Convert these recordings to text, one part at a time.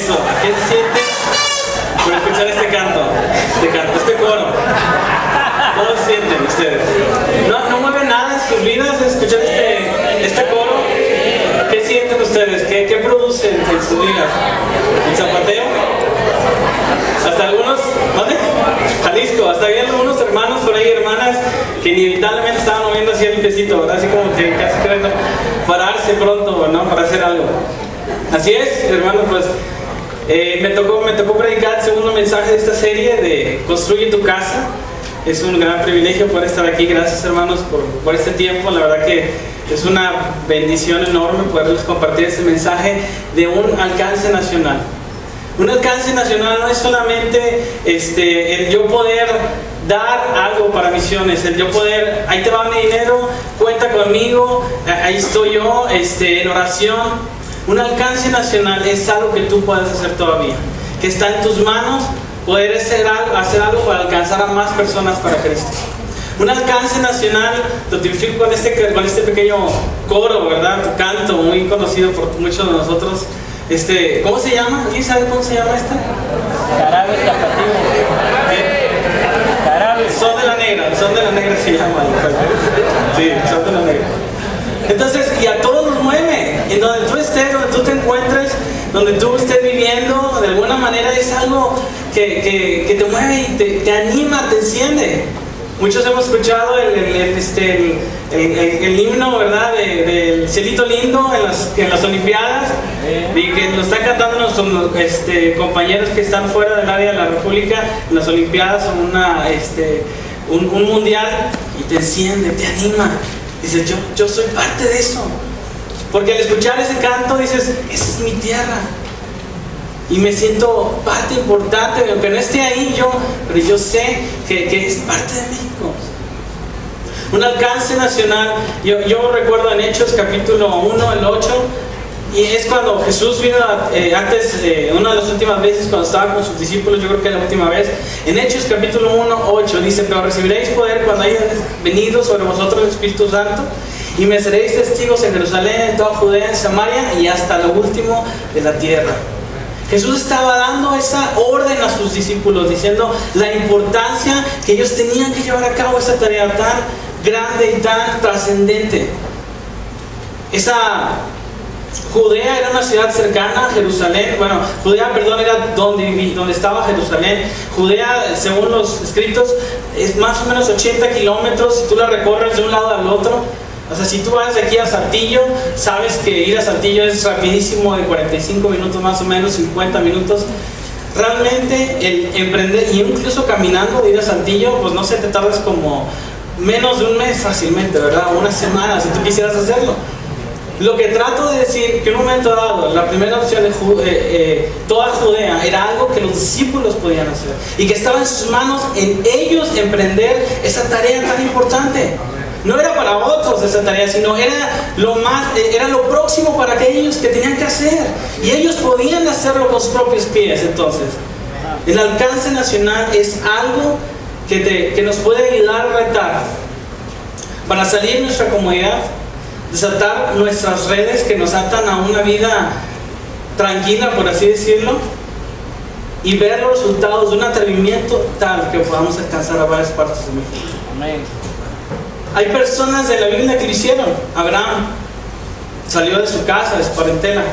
Eso, ¿qué se siente por escuchar este canto, este coro? ¿Cómo se sienten ustedes? ¿No mueven nada en sus vidas escuchar este coro? ¿Qué sienten ustedes? ¿Qué producen en sus vidas? ¿El zapateo? Hasta algunos, ¿dónde? Jalisco, hasta había algunos hermanos por ahí, hermanas, que inevitablemente estaban moviendo así el piecito, ¿verdad? Así como que casi queriendo pararse pronto, ¿no? Para hacer algo. Así es, hermanos, pues me tocó predicar el segundo mensaje de esta serie de Construye tu casa. Es un gran privilegio poder estar aquí. Gracias, hermanos, por este tiempo. La verdad que es una bendición enorme poderles compartir este mensaje de un alcance nacional. Un alcance nacional no es solamente el yo poder dar algo para misiones, el yo poder, ahí te va mi dinero, cuenta conmigo, ahí estoy yo, en oración. Un alcance nacional es algo que tú puedes hacer todavía, que está en tus manos, poder hacer algo para alcanzar a más personas para Cristo. Un alcance nacional, lo tipifico con este pequeño coro, ¿verdad? Canto muy conocido por muchos de nosotros. ¿Cómo se llama? ¿Alguien sabe cómo se llama esta? Jarabe Tapatío. Jarabe. Son de la negra se llama. Sí, Son de la negra. Entonces, y a todos nos mueve. En donde tú estés, donde tú te encuentres, donde tú estés viviendo, de alguna manera es algo que te mueve y te anima, te enciende. Muchos hemos escuchado el himno, ¿verdad? Del Cielito Lindo en las Olimpiadas, y que lo están cantando nuestros compañeros que están fuera del área de la República en las Olimpiadas, un mundial, y te enciende, te anima. Dices, yo soy parte de eso. Porque al escuchar ese canto dices, esa es mi tierra. Y me siento parte importante, aunque no esté ahí pero yo sé que es parte de México. Un alcance nacional. Yo recuerdo en Hechos capítulo 1, el 8, y es cuando Jesús vino antes, una de las últimas veces cuando estaba con sus discípulos, yo creo que la última vez. En Hechos capítulo 1, 8 dice, pero recibiréis poder cuando haya venido sobre vosotros el Espíritu Santo, y me seréis testigos en Jerusalén, en toda Judea, en Samaria y hasta lo último de la tierra. Jesús estaba dando esa orden a sus discípulos, diciendo la importancia que ellos tenían que llevar a cabo esa tarea tan grande y tan trascendente. Esa Judea era una ciudad cercana a Jerusalén. Era donde estaba Jerusalén. Judea, según los escritos, es más o menos 80 kilómetros. Si tú la recorres de un lado al otro, o sea, si tú vas de aquí a Saltillo, sabes que ir a Saltillo es rapidísimo, de 45 minutos más o menos, 50 minutos. Realmente el emprender, y incluso caminando de ir a Saltillo, pues no sé, te tardas como menos de un mes fácilmente, ¿verdad? O una semana, si tú quisieras hacerlo. Lo que trato de decir, que en un momento dado, la primera opción de toda Judea era algo que los discípulos podían hacer, y que estaba en sus manos, en ellos, emprender esa tarea tan importante. No era para otros esa tarea, sino era lo próximo para aquellos que tenían que hacer. Y ellos podían hacerlo con sus propios pies. Entonces, el alcance nacional es algo que nos puede ayudar a retar para salir de nuestra comodidad, desatar nuestras redes que nos atan a una vida tranquila, por así decirlo, y ver los resultados de un atrevimiento tal que podamos alcanzar a varias partes de México. Amén. Hay personas de la Biblia que lo hicieron. Abraham salió de su casa, de su parentela.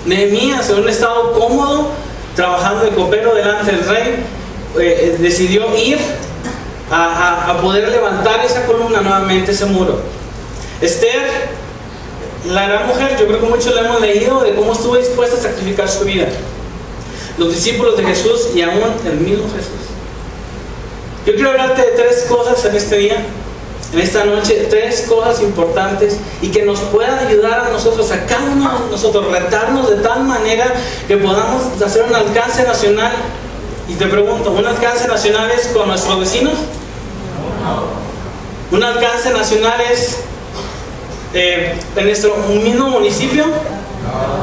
Nehemías, en un estado cómodo, trabajando de copero delante del rey, decidió ir a poder levantar esa columna nuevamente, ese muro. Esther, la gran mujer, yo creo que muchos la hemos leído, de cómo estuvo dispuesta a sacrificar su vida. Los discípulos de Jesús y aún el mismo Jesús. Yo quiero hablarte de tres cosas en este día, en esta noche, tres cosas importantes y que nos puedan ayudar a nosotros, a cada uno de nosotros, retarnos de tal manera que podamos hacer un alcance nacional. Y te pregunto, ¿un alcance nacional es con nuestros vecinos? ¿Un alcance nacional es en nuestro mismo municipio?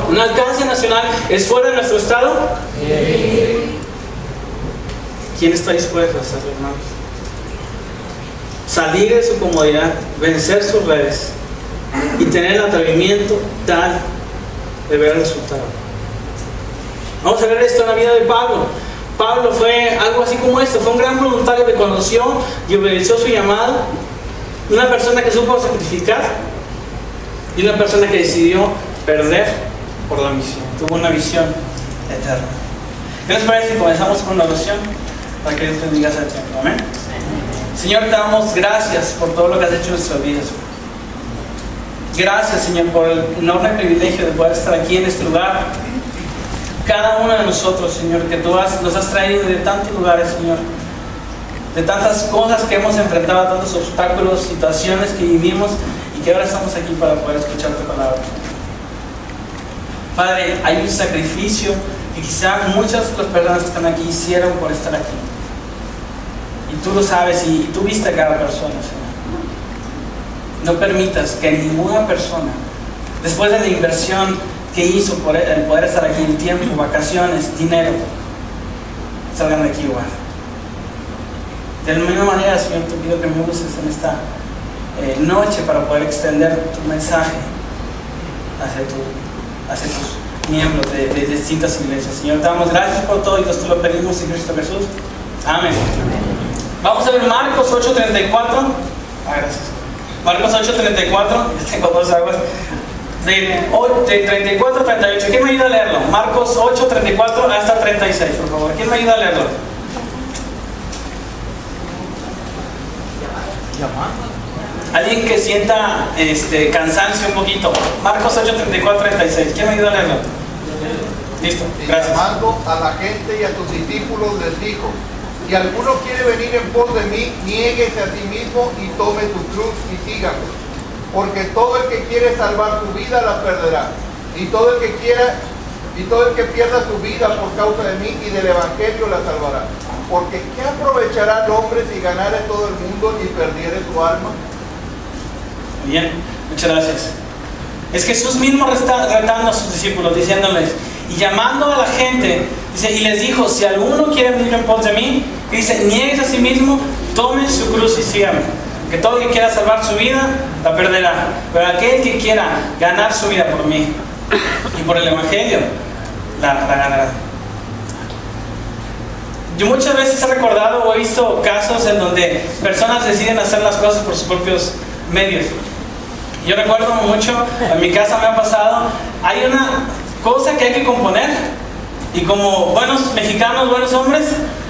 ¿Un alcance nacional es fuera de nuestro estado? ¿Quién está dispuesto a hacerlo, hermanos? Salir de su comodidad, vencer sus redes y tener el atrevimiento tal de ver el resultado. Vamos a ver esto en la vida de Pablo. Pablo fue algo así como esto, fue un gran voluntario que conoció y obedeció su llamado, una persona que supo sacrificar y una persona que decidió perder por la misión, tuvo una visión eterna. ¿Qué les parece si comenzamos con la oración? Para que Dios te bendiga ese tiempo. Amén. Señor, te damos gracias por todo lo que has hecho en nuestras vidas. Gracias, Señor, por el enorme privilegio de poder estar aquí en este lugar. Cada uno de nosotros, Señor, que tú nos has traído de tantos lugares, Señor, de tantas cosas que hemos enfrentado, tantos obstáculos, situaciones que vivimos y que ahora estamos aquí para poder escuchar tu palabra. Padre, hay un sacrificio que quizá muchas de las personas que están aquí hicieron por estar aquí. Y tú lo sabes y tú viste a cada persona, Señor. No permitas que ninguna persona, después de la inversión que hizo por el poder estar aquí, en tiempo, vacaciones, dinero, salgan de aquí igual. De la misma manera, Señor, te pido que me uses en esta noche para poder extender tu mensaje hacia tus miembros de distintas iglesias. Señor, te damos gracias por todo y te lo pedimos en Cristo Jesús. Amén. Vamos a ver Marcos 8:34. Gracias. Marcos 8:34. Tengo dos aguas. De 34 a 38. ¿Quién me ayuda a leerlo? Marcos 8:34 hasta 36, por favor. ¿Quién me ayuda a leerlo? Alguien que sienta cansancio un poquito. Marcos 8:34-36. ¿Quién me ayuda a leerlo? Listo, gracias. Llamando a la gente y a sus discípulos les dijo: si alguno quiere venir en pos de mí, niéguese a sí mismo y tome su cruz y sígame. Porque todo el que quiere salvar su vida la perderá, y todo el que pierda su vida por causa de mí y del evangelio la salvará. Porque ¿qué aprovechará el hombre si ganare todo el mundo y perdiere su alma? Bien, muchas gracias. Es Jesús mismo retando a sus discípulos, diciéndoles y llamando a la gente, dice, y les dijo: si alguno quiere venir en pos de mí, dice, nieguese a sí mismo, tome su cruz y sígame. Que todo el que quiera salvar su vida la perderá, pero aquel que quiera ganar su vida por mí y por el evangelio la ganará. Yo muchas veces he recordado o he visto casos en donde personas deciden hacer las cosas por sus propios medios. Yo recuerdo mucho, en mi casa me ha pasado, hay una cosa que hay que componer y como buenos mexicanos, buenos hombres,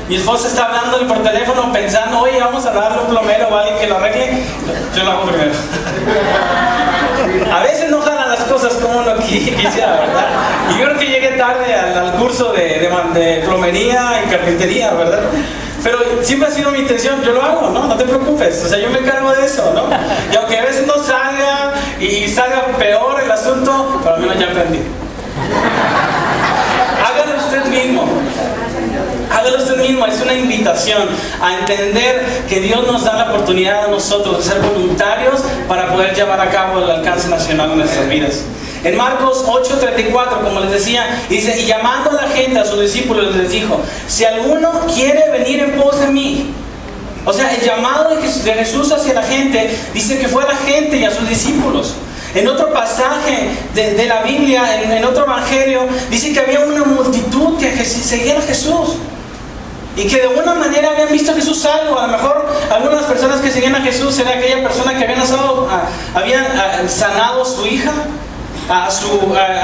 mi esposa está hablando por teléfono pensando, oye, vamos a darle un plomero o alguien que lo arregle. Yo lo hago primero. A veces no jalan las cosas como uno quisiera, ¿verdad? Y yo creo que llegué tarde al curso de plomería y carpintería, ¿verdad? Pero siempre ha sido mi intención, yo lo hago, ¿no? No te preocupes, o sea, yo me encargo de eso, ¿no? Y aunque a veces no salga y salga peor el asunto, pero al menos ya aprendí. Hágalo usted mismo. Hágalo usted mismo, es una invitación a entender que Dios nos da la oportunidad a nosotros de ser voluntarios para poder llevar a cabo el alcance nacional de nuestras vidas. En Marcos 8:34, como les decía, dice, y llamando a la gente, a sus discípulos, les dijo, si alguno quiere venir en pos de mí. O sea, el llamado de Jesús hacia la gente, dice que fue a la gente y a sus discípulos. En otro pasaje de la Biblia, en otro evangelio, dice que había una multitud que seguía a Jesús. Y que de alguna manera habían visto a Jesús algo. A lo mejor algunas personas que seguían a Jesús era aquella persona que habían sanado a su hija, a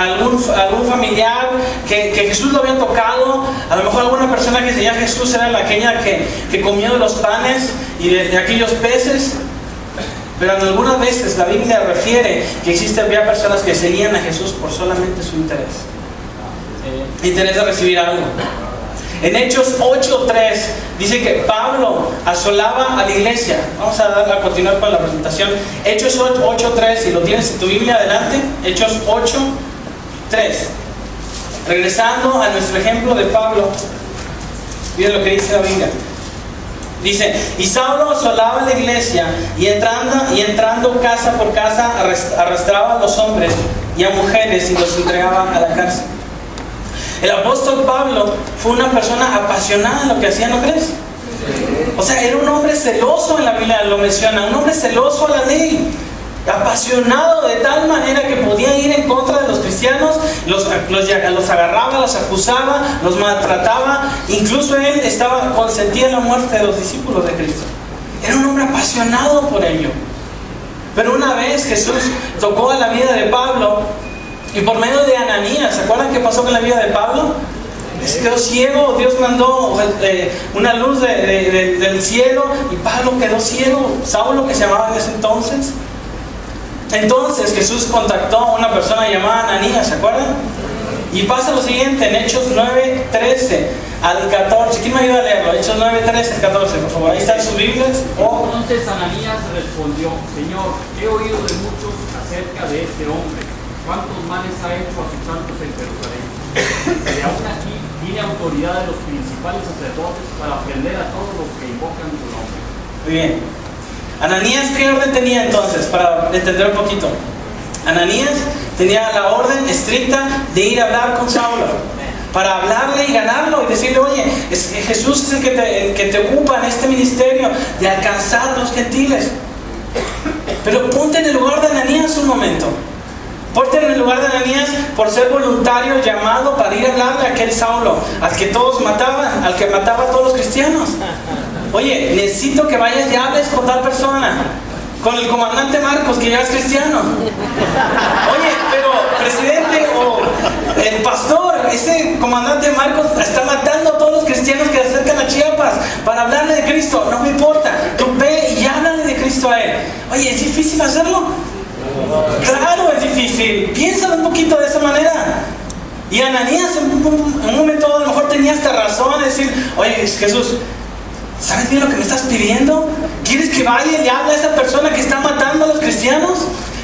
algún familiar que Jesús lo había tocado. A lo mejor alguna persona que seguía a Jesús era aquella que comió de los panes y de aquellos peces. Pero en algunas veces la Biblia refiere que había personas que seguían a Jesús por solamente su interés de recibir algo. En Hechos 8:3 dice que Pablo asolaba a la iglesia. Vamos a continuar con la presentación. Hechos 8:3, si lo tienes en tu Biblia adelante. Hechos 8:3. Regresando a nuestro ejemplo de Pablo, miren lo que dice la Biblia. Dice, y Saulo asolaba la iglesia y entrando casa por casa arrastraba a los hombres y a mujeres y los entregaba a la cárcel. El apóstol Pablo fue una persona apasionada en lo que hacía, ¿no crees? O sea, era un hombre celoso, en la Biblia lo menciona, un hombre celoso a la ley. apasionado de tal manera que podía ir en contra de los cristianos, los agarraba, los acusaba, los maltrataba. Incluso él consentía la muerte de los discípulos de Cristo. Era un hombre apasionado por ello. Pero una vez Jesús tocó a la vida de Pablo, y por medio de Ananías, ¿se acuerdan qué pasó con la vida de Pablo? Se quedó ciego, Dios mandó una luz del cielo y Pablo quedó ciego. Saulo, que se llamaba en ese entonces. Entonces Jesús contactó a una persona llamada Ananías, ¿se acuerdan? Y pasa lo siguiente en Hechos 9:13 al 14. ¿Quién me ayuda a leerlo? Hechos 9:13 al 14, por favor. Ahí están sus Biblias. Entonces Ananías respondió: Señor, he oído de muchos acerca de este hombre, cuántos males ha hecho a sus santos en Jerusalén. Y aún aquí tiene autoridad de los principales sacerdotes para prender a todos los que invocan su nombre. Muy bien. Ananías, ¿qué orden tenía entonces? Para entender un poquito. Ananías tenía la orden estricta de ir a hablar con Saulo, para hablarle y ganarlo y decirle: oye, Jesús es el que te ocupa en este ministerio de alcanzar a los gentiles. Pero ponte en el lugar de Ananías un momento. Ponte en el lugar de Ananías por ser voluntario llamado para ir a hablarle a aquel Saulo, al que todos mataban, al que mataba a todos los cristianos. Oye, necesito que vayas y hables con tal persona, con el comandante Marcos, que ya es cristiano. Oye, pero presidente o el pastor, ese comandante Marcos está matando a todos los cristianos que se acercan a Chiapas para hablarle de Cristo. No me importa, tú ve y háblale de Cristo a él. Oye, ¿es difícil hacerlo? Claro, es difícil. Piénsalo un poquito de esa manera. Y Ananías en un momento a lo mejor tenía hasta razón de decir: oye, Jesús, ¿sabes bien lo que me estás pidiendo? ¿Quieres que vaya y le hable a esa persona que está matando a los cristianos?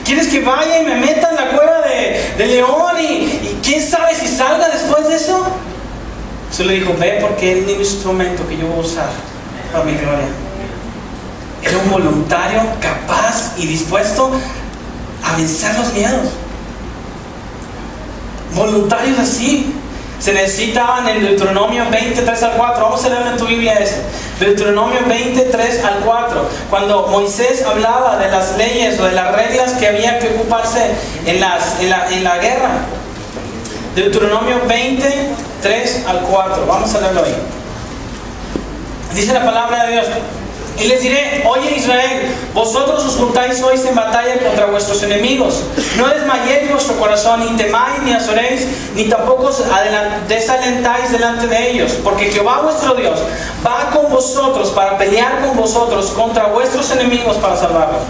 ¿Quieres que vaya y me meta en la cueva de león y quién sabe si salga después de eso? Se le dijo: ve, porque es el instrumento que yo voy a usar para mi gloria. Era un voluntario capaz y dispuesto a vencer los miedos. Voluntarios así se necesitaban en Deuteronomio 23 al 4. Vamos a leer en tu Biblia eso. Deuteronomio 23 al 4. Cuando Moisés hablaba de las leyes o de las reglas que había que ocuparse en la guerra. Deuteronomio 23 al 4. Vamos a leerlo ahí. Dice la palabra de Dios: y les diré: oye Israel, vosotros os juntáis hoy en batalla contra vuestros enemigos. No desmayéis vuestro corazón, ni temáis, ni azoréis, ni tampoco os desalentáis delante de ellos, porque Jehová vuestro Dios va con vosotros para pelear con vosotros contra vuestros enemigos para salvarlos.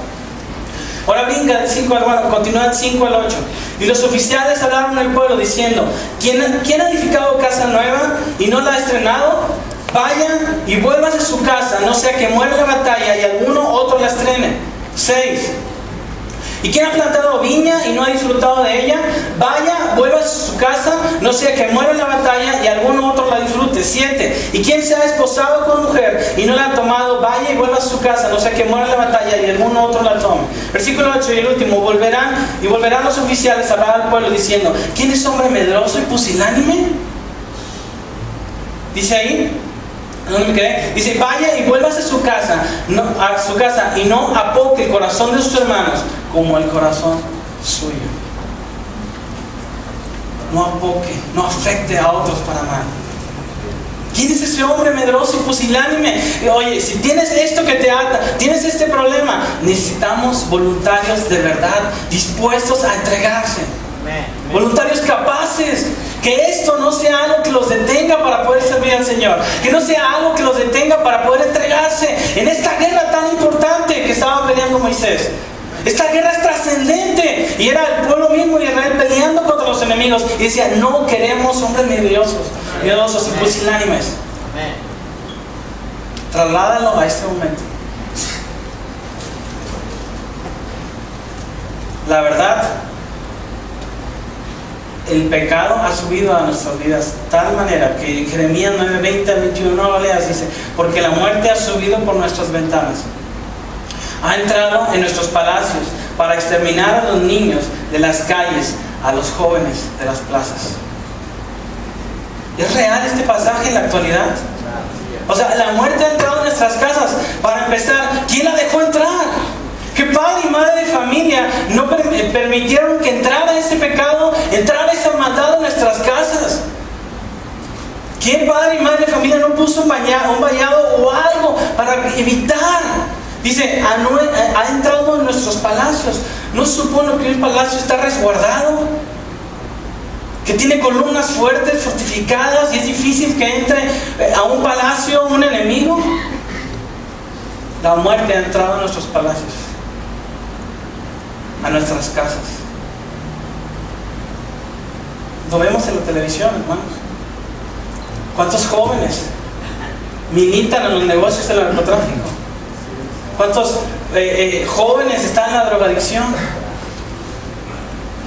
Ahora brinca del 5 al 1, continúa del 5 al 8. Y los oficiales hablaron al pueblo diciendo: ¿quién ha edificado casa nueva y no la ha estrenado? Vaya y vuelvas a su casa, no sea que muera la batalla y alguno otro la estrene. 6. ¿Y quién ha plantado viña y no ha disfrutado de ella? Vaya, vuelvas a su casa, no sea que muera la batalla y alguno otro la disfrute. 7. ¿Y quién se ha esposado con mujer y no la ha tomado? Vaya y vuelva a su casa, no sea que muera la batalla y alguno otro la tome. Versículo 8 y el último: volverán los oficiales a hablar al pueblo diciendo: ¿quién es hombre medroso y pusilánime? Dice ahí, no me quedé. Dice: vaya y vuelvas a su casa y no apoque el corazón de sus hermanos como el corazón suyo. No apoque, no afecte a otros para mal. ¿Quién es ese hombre medroso y pusilánime? Oye, si tienes esto que te ata, tienes este problema, necesitamos voluntarios de verdad, dispuestos a entregarse. Voluntarios capaces. Que esto no sea algo que los detenga para poder servir al Señor. Que no sea algo que los detenga para poder entregarse en esta guerra tan importante que estaba peleando Moisés. Esta guerra es trascendente. Y era el pueblo mismo de Israel peleando contra los enemigos. Y decía: no queremos hombres miedosos y pusilánimes. Trasládalo a este momento. La verdad, el pecado ha subido a nuestras vidas de tal manera que en Jeremías 9:20 al 21, no lo leas, dice: porque la muerte ha subido por nuestras ventanas, ha entrado en nuestros palacios para exterminar a los niños de las calles, a los jóvenes de las plazas. ¿Es real este pasaje en la actualidad? O sea, la muerte ha entrado en nuestras casas. Para empezar, ¿quién la dejó entrar? ¿Qué padre y madre de familia no permitieron que entrara ese pecado, entrara esa maldad en nuestras casas. ¿Qué padre y madre de familia no puso un vallado o algo para evitar? Dice, ha entrado en nuestros palacios. ¿No supone que un palacio está resguardado? Que tiene columnas fuertes, fortificadas, y es difícil que entre a un palacio un enemigo. La muerte ha entrado a nuestros palacios, a nuestras casas. Lo vemos en la televisión, hermanos. ¿Cuántos jóvenes militan en los negocios del narcotráfico? ¿Cuántos jóvenes están en la drogadicción?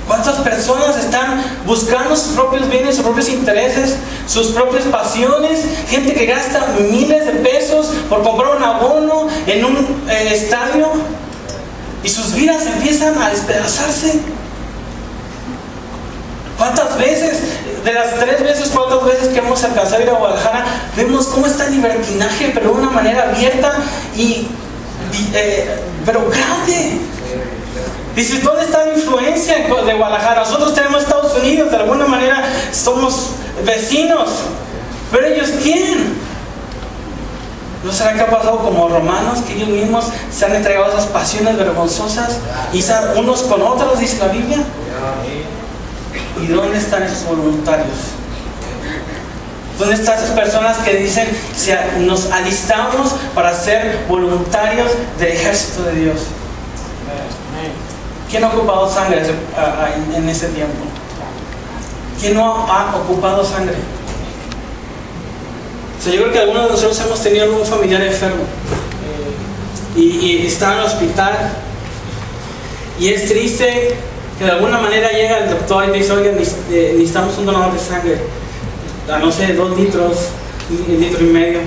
¿Cuántas personas están buscando sus propios bienes, sus propios intereses, sus propias pasiones? Gente que gasta miles de pesos por comprar un abono en un estadio, y sus vidas empiezan a despedazarse. ¿Cuántas veces, de las 3 veces, 4 veces que hemos alcanzado a ir a Guadalajara, vemos cómo está el libertinaje, pero de una manera abierta pero grande? Dices, ¿dónde está la influencia de Guadalajara? Nosotros tenemos Estados Unidos, de alguna manera somos vecinos, pero ellos ¿quién? ¿No será que ha pasado como romanos, que ellos mismos se han entregado a esas pasiones vergonzosas y están unos con otros, dice la Biblia? ¿Y dónde están esos voluntarios? ¿Dónde están esas personas que dicen, nos alistamos para ser voluntarios del ejército de Dios? ¿Quién ha ocupado sangre en ese tiempo? ¿Quién no ha ocupado sangre? O sea, yo creo que algunos de nosotros hemos tenido algún familiar enfermo y está en el hospital, y es triste que de alguna manera llega el doctor y dice, oiga, necesitamos un donador de sangre, a no sé, 2 litros, 1,5 litros.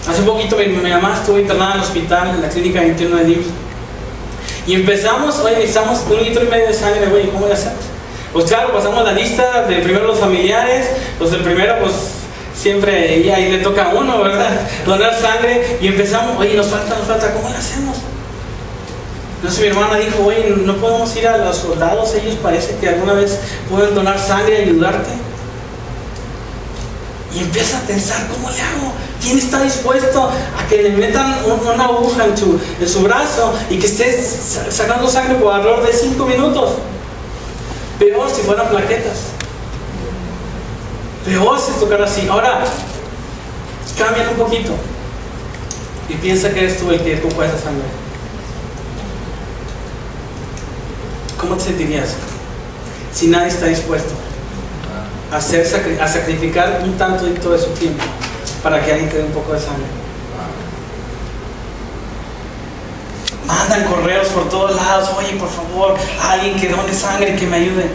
Hace poquito mi mamá estuvo internada en el hospital, en la clínica 21 de IMSS, y empezamos, oye, necesitamos 1,5 litros de sangre, güey, ¿cómo le hacemos? Pues claro, pasamos la lista de primero los familiares, los del primero, pues siempre, y ahí le toca a uno, ¿verdad? Donar sangre, y empezamos, oye, nos falta, ¿cómo le hacemos? Entonces mi hermana dijo, oye, no podemos ir a los soldados, ellos parece que alguna vez pueden donar sangre y ayudarte. Y empieza a pensar, ¿cómo le hago? ¿Quién está dispuesto a que le metan una aguja en su brazo y que esté sacando sangre por alrededor de 5 minutos? Peor si fueran plaquetas. Peor si tocara así. Ahora, cambian un poquito y piensa que eres tú el que ocupa esa sangre. ¿Cómo te sentirías si nadie está dispuesto a sacrificar un tanto de su tiempo para que alguien te dé un poco de sangre? Mandan correos por todos lados, oye, por favor, alguien que done sangre, que me ayude.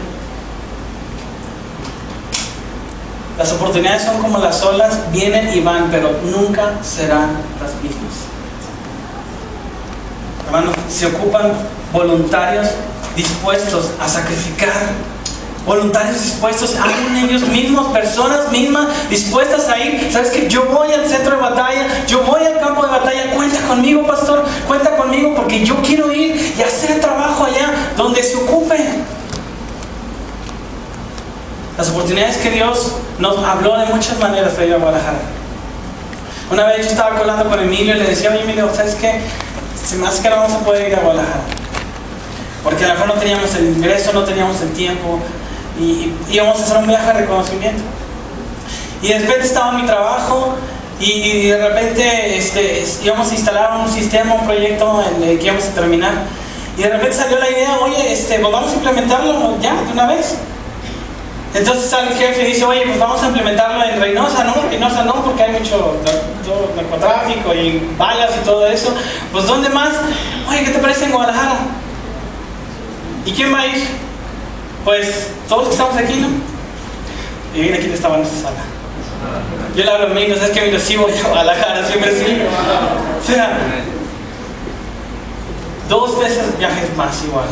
Las oportunidades son como las olas, vienen y van, pero nunca serán las mismas. Hermanos, se ocupan voluntarios dispuestos a sacrificar, voluntarios dispuestos, aún ellos mismos, personas mismas dispuestas a ir. ¿Sabes qué? Yo voy al centro de batalla, yo voy al campo de batalla, cuenta conmigo, pastor, cuenta conmigo, porque yo quiero ir y hacer el trabajo allá donde se ocupe. Las oportunidades que Dios nos habló de muchas maneras para ir a Guadalajara. Una vez yo estaba hablando con Emilio y le decía, oye Emilio, ¿sabes qué? Se me hace que no vamos a poder ir a Guadalajara, porque a lo mejor no teníamos el ingreso, no teníamos el tiempo, y íbamos a hacer un viaje de reconocimiento. Y de repente estaba en mi trabajo, y de repente íbamos a instalar un sistema, un proyecto en el que íbamos a terminar, y de repente salió la idea, oye, pues vamos a implementarlo ya, de una vez. Entonces sale el jefe y dice, oye, pues vamos a implementarlo en Reynosa. No, Reynosa no, porque hay mucho narcotráfico y balas y todo eso. Pues ¿dónde más? Oye, ¿qué te parece en Guadalajara? ¿Y quién va a ir? Pues todos los que estamos aquí, ¿no? Y mira quién estaba en esa sala. Yo le hablo a mí, ¿no sabes qué? Mira, sí voy a Guadalajara, siempre sí. O sea, 2 veces viajes más igual.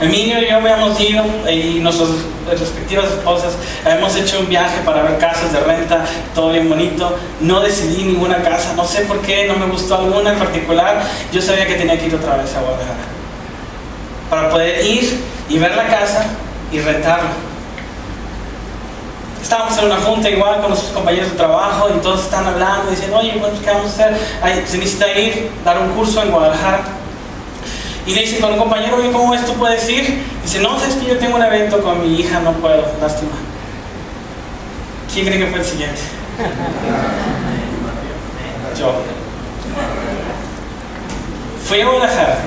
Emilio y yo habíamos ido, y nuestras respectivas esposas, habíamos hecho un viaje para ver casas de renta, todo bien bonito. No decidí ninguna casa, no sé por qué, no me gustó alguna en particular. Yo sabía que tenía que ir otra vez a Guadalajara para poder ir y ver la casa y rentarla. Estábamos en una junta igual con nuestros compañeros de trabajo y todos están hablando, dicen, oye, bueno, ¿qué vamos a hacer? Se necesita ir, dar un curso en Guadalajara. Y le dicen con un compañero, oye, ¿cómo es? ¿Tú puedes ir? Dice, no, sabes que yo tengo un evento con mi hija, no puedo, lástima. ¿Quién cree que fue el siguiente? Yo. Fui a Guadalajara,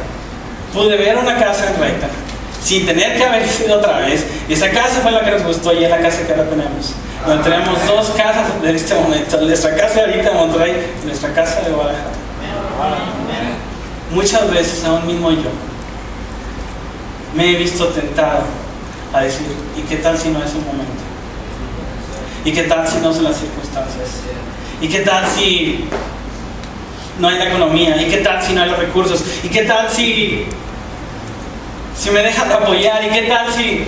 pude ver una casa en renta, sin tener que haber ido otra vez. Y esa casa fue la que nos gustó y es la casa que ahora tenemos. Donde tenemos dos casas en este momento. Nuestra casa ahorita en Monterrey, nuestra casa de Guadalajara. Muchas veces, aún mismo yo, me he visto tentado a decir, ¿y qué tal si no es el momento? ¿Y qué tal si no son las circunstancias? ¿Y qué tal si no hay la economía? ¿Y qué tal si no hay los recursos? ¿Y qué tal si me dejas de apoyar? ¿Y qué tal si...?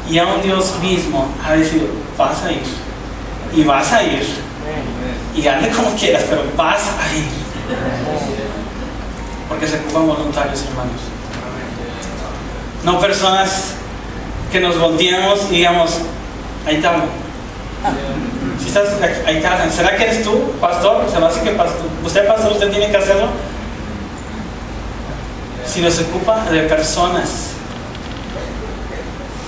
Y aún Dios mismo ha decidido, vas a ir. Y vas a ir. Y hazle como quieras, pero vas a ir. Porque se ocupan voluntarios, hermanos. No personas que nos volteemos y digamos, ahí está. Si estás ahí está, ¿será que eres tú, pastor? Se me hace que usted, pastor, usted tiene que hacerlo. Si nos ocupa de personas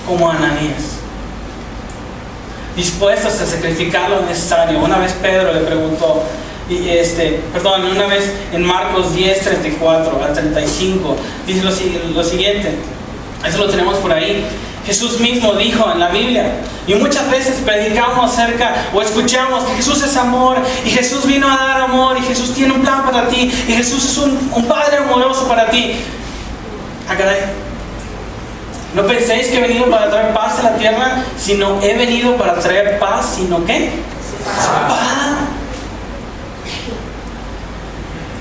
como Ananías, dispuestos a sacrificar lo necesario. Una vez Pedro le preguntó, una vez en Marcos 10, 34 al 35, dice lo siguiente, eso lo tenemos por ahí. Jesús mismo dijo en la Biblia, y muchas veces predicamos acerca o escuchamos que Jesús es amor, y Jesús vino a dar amor, y Jesús tiene un plan para ti, y Jesús es un Padre amoroso para ti. Ah, caray. No penséis que he venido para traer paz a la tierra, sino he venido para traer paz, sino ¿qué? Paz.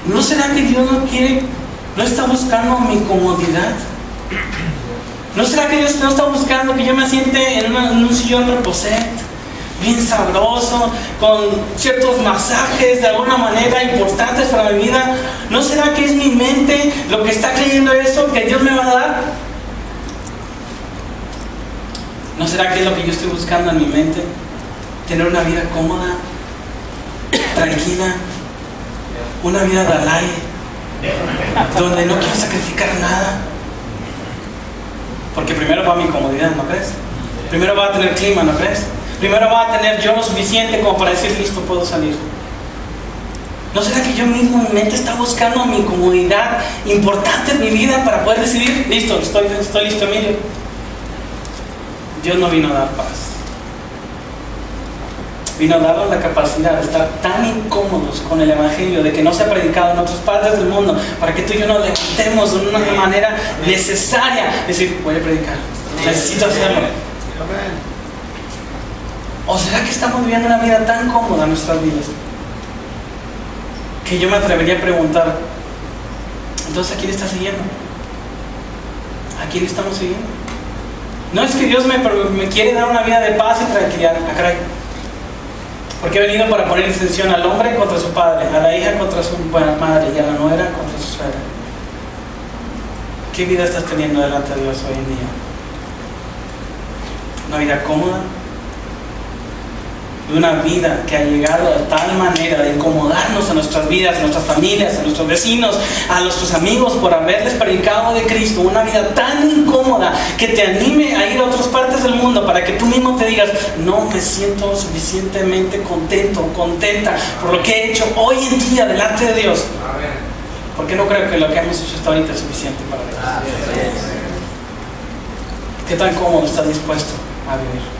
¿No será que Dios no está buscando mi comodidad? ¿No será que Dios no está buscando que yo me siente en un sillón reposet, bien sabroso, con ciertos masajes de alguna manera importantes para mi vida? ¿No será que es mi mente lo que está creyendo eso que Dios me va a dar? ¿No será que es lo que yo estoy buscando en mi mente? Tener una vida cómoda, tranquila, una vida de alay, donde no quiero sacrificar nada. Porque primero va mi comodidad, ¿no crees? Primero va a tener clima, ¿no crees? Primero va a tener yo lo suficiente como para decir, listo, puedo salir. ¿No será que yo mismo, mi mente está buscando mi comodidad importante en mi vida para poder decidir, listo, estoy listo, Emilio? Dios no vino a dar paz. Vino a darnos la capacidad de estar tan incómodos con el Evangelio, de que no se ha predicado en otras partes del mundo, para que tú y yo nos levantemos de una manera necesaria. Decir, voy a predicar, necesito hacerlo. ¿O será que estamos viviendo una vida tan cómoda en nuestras vidas que yo me atrevería a preguntar, entonces ¿a quién está siguiendo? ¿A quién estamos siguiendo? No es que Dios me quiere dar una vida de paz y tranquilidad. Ah, caray. Porque he venido para poner distinción al hombre contra su padre, a la hija contra su madre y a la nuera contra su suegra. ¿Qué vida estás teniendo delante de Dios hoy en día? ¿Una vida cómoda? Una vida que ha llegado de tal manera de incomodarnos a nuestras vidas, a nuestras familias, a nuestros vecinos, a nuestros amigos por haberles predicado de Cristo. Una vida tan incómoda que te anime a ir a otras partes del mundo para que tú mismo te digas, no me siento suficientemente contento, contenta por lo que he hecho hoy en día delante de Dios. Porque no creo que lo que hemos hecho hasta ahorita es suficiente para Dios. ¿Qué tan cómodo estás dispuesto a vivir?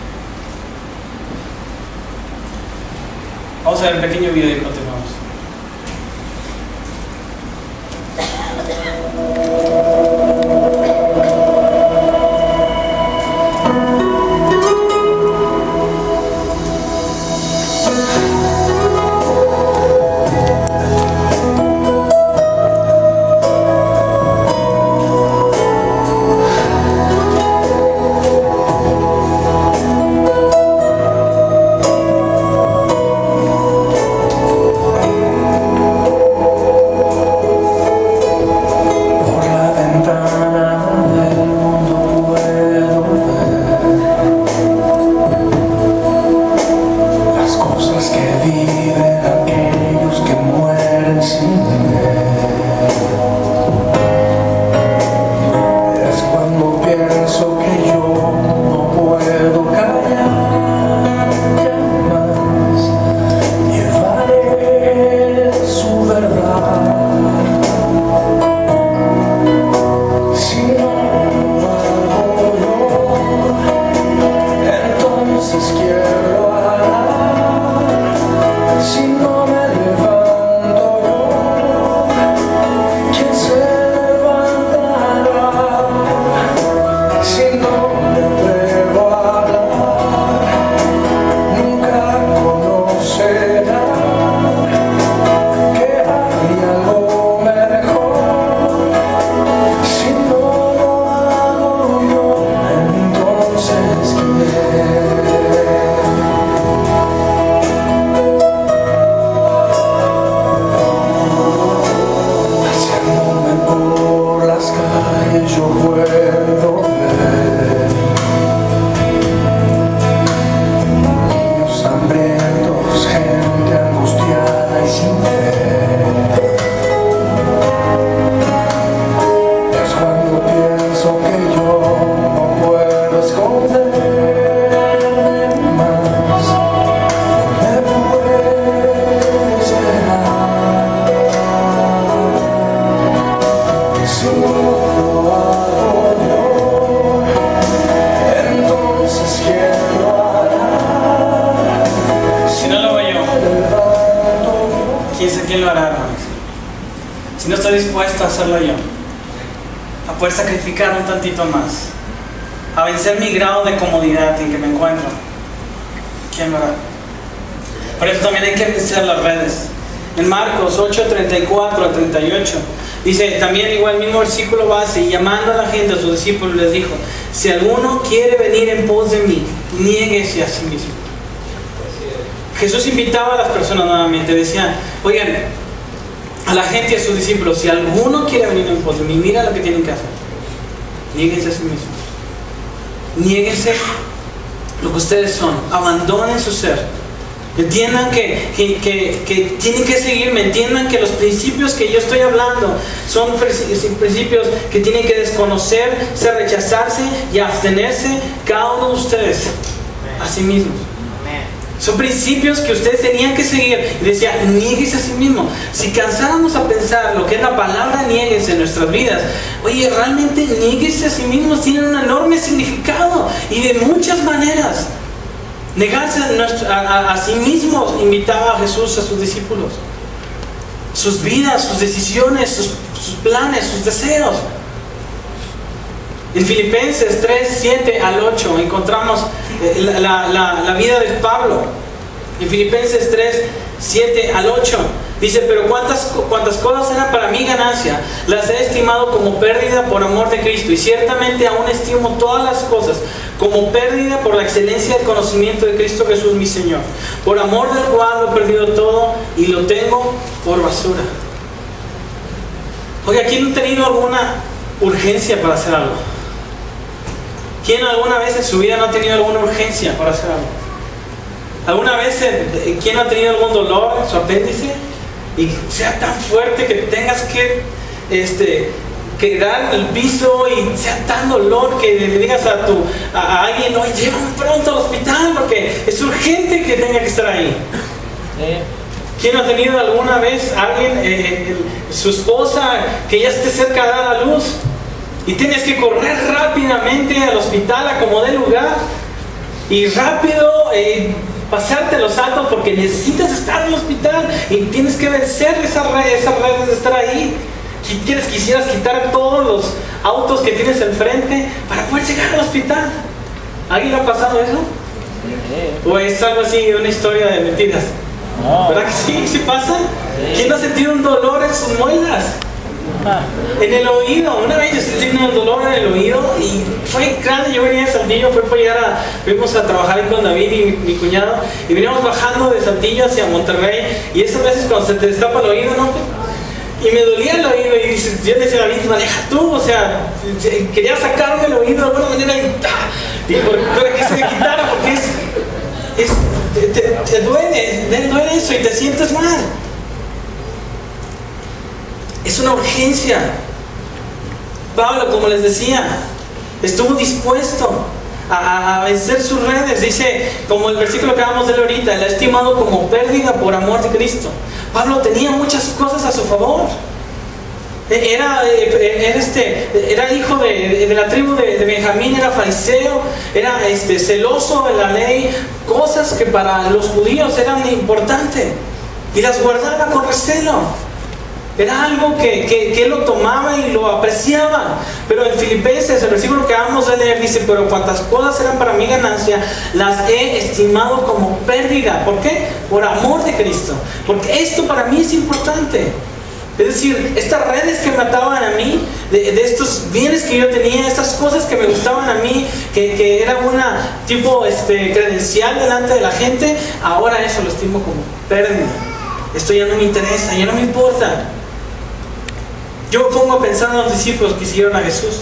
Vamos a ver un pequeño video y continuamos. vencer? Si no estoy dispuesto a hacerlo yo, a poder sacrificar un tantito más, a vencer mi grado de comodidad en que me encuentro, ¿quién lo hará? Por eso también hay que vencer las redes. En Marcos 8:34 al 38 dice también igual el mismo versículo base, y llamando a la gente, a sus discípulos, les dijo: si alguno quiere venir en pos de mí, niéguese a sí mismo. Jesús invitaba a las personas nuevamente, decía: oigan, a la gente y a sus discípulos, si alguno quiere venir en pos de mí, mira lo que tienen que hacer. Niéguense a sí mismos. Niéguense lo que ustedes son. Abandonen su ser. Entiendan que tienen que seguirme. Entiendan que los principios que yo estoy hablando son principios que tienen que desconocerse, rechazarse y abstenerse cada uno de ustedes a sí mismos. Son principios que ustedes tenían que seguir. Y decía: niéguese a sí mismo. Si cansáramos a pensar lo que es la palabra niéguese en nuestras vidas, oye, realmente niéguese a sí mismos tiene un enorme significado y de muchas maneras. Negarse a sí mismos invitaba a Jesús a sus discípulos. Sus vidas, sus decisiones, sus planes, sus deseos. En Filipenses 3:7 al 8 encontramos la vida de Pablo. En Filipenses 3:7 al 8 dice: pero cuantas cosas eran para mi ganancia, las he estimado como pérdida por amor de Cristo, y ciertamente aún estimo todas las cosas como pérdida por la excelencia del conocimiento de Cristo Jesús mi Señor, por amor del cual lo he perdido todo y lo tengo por basura. Oye, ¿quién ha tenido alguna urgencia para hacer algo? ¿Quién alguna vez en su vida no ha tenido alguna urgencia para hacer algo? ¿Alguna vez quién ha tenido algún dolor en su apéndice y sea tan fuerte que tengas que quedar en el piso y sea tan dolor que le digas a alguien: oye, llévame pronto al hospital porque es urgente que tenga que estar ahí? ¿Quién ha tenido alguna vez alguien, su esposa, que ya esté cerca de dar a luz y tienes que correr rápidamente al hospital a como dé lugar y rápido pasarte los saltos porque necesitas estar en el hospital y tienes que vencer esas redes de estar ahí? Quisieras quitar todos los autos que tienes enfrente para poder llegar al hospital. ¿Alguien le ha pasado eso? ¿O es algo así, una historia de mentiras? No. ¿Verdad que sí? ¿Sí pasa? ¿Quién ha sentido un dolor en sus muelas? En el oído. Una vez yo sentí un dolor en el oído y fue grande. Yo venía de Saltillo, fuimos a trabajar con David y mi cuñado, y veníamos bajando de Saltillo hacia Monterrey, y esas veces cuando se te destapa el oído, ¿no? Y me dolía el oído y yo le decía a David: maneja tú, o sea, quería sacarme el oído de alguna manera y para que se me quitara, porque te duele eso y te sientes mal. Es una urgencia. Pablo, como les decía, estuvo dispuesto a vencer sus redes. Dice, como el versículo que acabamos de leer ahorita: la ha estimado como pérdida por amor de Cristo. Pablo tenía muchas cosas a su favor. Era hijo de la tribu de Benjamín, era fariseo, era celoso de la ley, cosas que para los judíos eran importantes, y las guardaba con recelo. Era algo que él lo tomaba y lo apreciaba. Pero en Filipenses, el versículo que acabamos de leer, dice: pero cuantas cosas eran para mi ganancia, las he estimado como pérdida. ¿Por qué? Por amor de Cristo. Porque esto para mí es importante. Es decir, estas redes que me ataban a mí, de estos bienes que yo tenía, estas cosas que me gustaban a mí, que era una tipo credencial delante de la gente, ahora eso lo estimo como pérdida. Esto ya no me interesa, ya no me importa. Yo me pongo a pensar en los discípulos que siguieron a Jesús.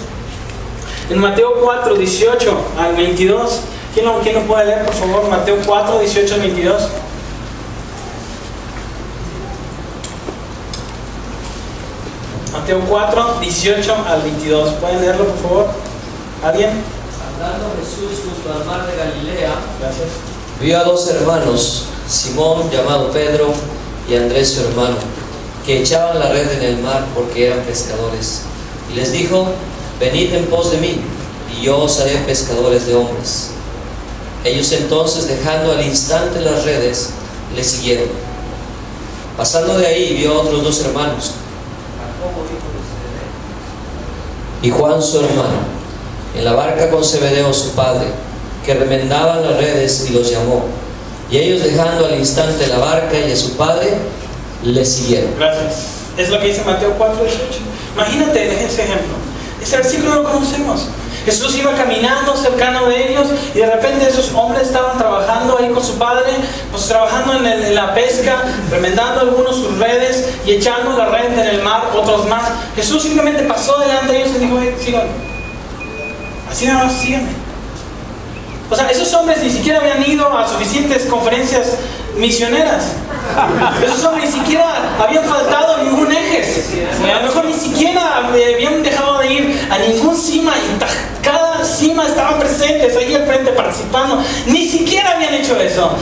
En Mateo 4, 18 al 22. ¿Quién lo puede leer, por favor? Mateo 4, 18 al 22. Mateo 4, 18 al 22. ¿Pueden leerlo, por favor? ¿Alguien? Andando Jesús junto al mar de Galilea, Gracias. vio a dos hermanos, Simón llamado Pedro y Andrés su hermano, que echaban la red en el mar porque eran pescadores. Y les dijo: venid en pos de mí, y yo os haré pescadores de hombres. Ellos entonces, dejando al instante las redes, le siguieron. Pasando de ahí vio a otros 2 hermanos, Jacobo hijo de Zebedeo y Juan su hermano, en la barca con Zebedeo su padre, que remendaban las redes, y los llamó. Y ellos, dejando al instante la barca y a su padre, le siguieron. Gracias. Es lo que dice Mateo 4:18. Imagínate ese ejemplo. Ese versículo lo conocemos. Jesús iba caminando cercano de ellos y de repente esos hombres estaban trabajando ahí con su padre, pues trabajando en la pesca, remendando algunos sus redes y echando la red en el mar, otros más. Jesús simplemente pasó delante de ellos y dijo: síganme. Así nada más, síganme. O sea, esos hombres ni siquiera habían ido a suficientes conferencias misioneras. Esos hombres ni siquiera habían faltado a ningún eje. A lo mejor ni siquiera habían dejado de ir a ningún cima, y cada cima estaban presentes ahí al frente participando. Ni siquiera habían hecho eso.